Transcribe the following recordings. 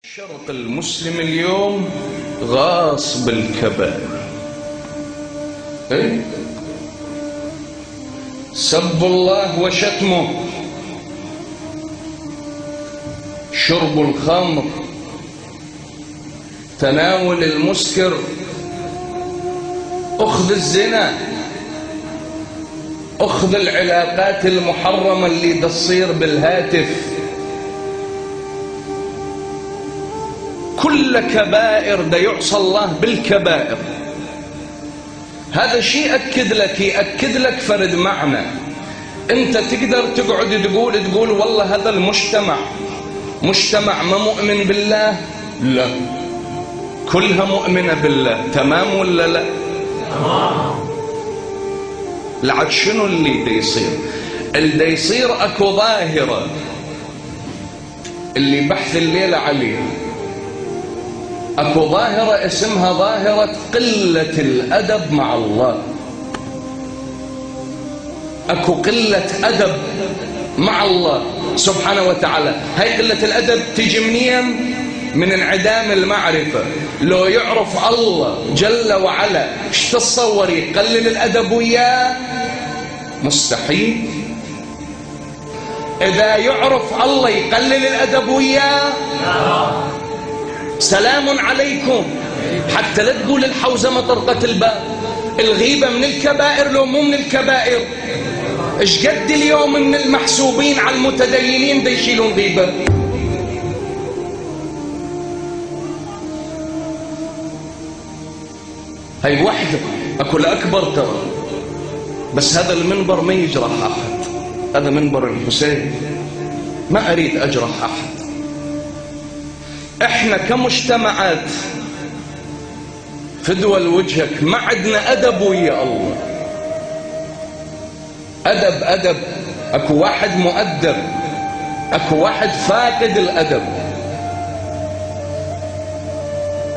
الشرق المسلم اليوم غاص بالكبائر. سب الله وشتمه، شرب الخمر، تناول المسكر، أخذ الزنا، أخذ العلاقات المحرمة اللي تصير بالهاتف، كل كبائر دا يعصى الله بالكبائر. هذا شيء يأكد لك فرد معنى. انت تقدر تقعد تقول والله هذا المجتمع مجتمع ما مؤمن بالله؟ لا، كلها مؤمنة بالله. تمام ولا لا؟ لعد شنو اللي دا يصير؟ اللي دا يصير اكو ظاهرة اللي بحث الليلة عليها، اكو ظاهرة اسمها ظاهرة قلة الأدب مع الله. اكو قلة أدب مع الله سبحانه وتعالى. هاي قلة الأدب تجي منين؟ من انعدام المعرفة. لو يعرف الله جل وعلا ايش تتصور يقلل الأدب وياه؟ مستحيل. إذا يعرف الله يقلل الأدب وياه؟ سلام عليكم. حتى لا تقول الحوزة طرقة الباب. الغيبة من الكبائر لو مو من الكبائر؟ ايش قد اليوم من المحسوبين على المتدينين دا يشيلون غيبة؟ هاي وحدة. اكو الأكبر ترى، بس هذا المنبر ما يجرح أحد. هذا منبر الحسين، ما أريد أجرح أحد. احنا كمجتمعات في دول وجهك ما عندنا أدب ويا الله. أدب. اكو واحد مؤدب، اكو واحد فاقد الأدب.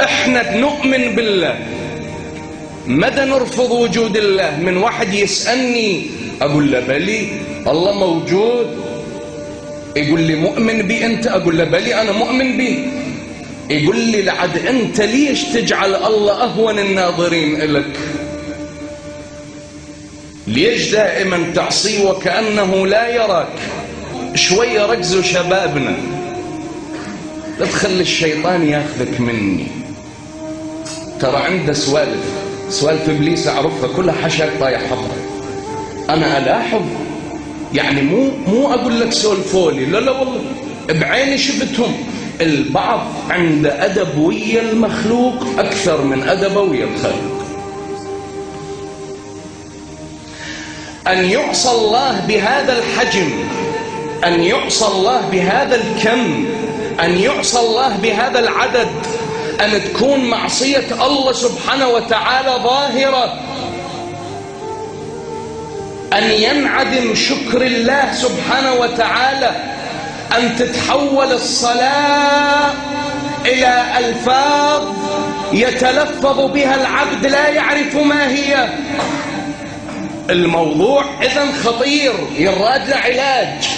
احنا نؤمن بالله، مدى نرفض وجود الله. من واحد يسألني أقول له بلي الله موجود، يقول لي مؤمن بي أنت؟ أقول له بلي أنا مؤمن بي. يقول لي لعد أنت ليش تجعل الله أهون الناظرين إلك؟ ليش دائما تعصيه وكأنه لا يراك؟ شوية ركزوا شبابنا، لا تخلي الشيطان ياخذك مني. ترى عنده سوالف إبليس أعرفها كلها حشاك طايح حضرك. أنا ألاحظ، يعني مو أقول لك سولفولي، لا والله بعيني شفتهم. البعض عنده أدب ويا المخلوق أكثر من أدب ويا الخالق. أن يعصى الله بهذا الحجم، أن يعصى الله بهذا الكم، أن يعصى الله بهذا العدد، أن تكون معصية الله سبحانه وتعالى ظاهرة، أن ينعدم شكر الله سبحانه وتعالى، أن تتحول الصلاة إلى ألفاظ يتلفظ بها العبد لا يعرف ما هي. الموضوع إذن خطير، يراد له علاج.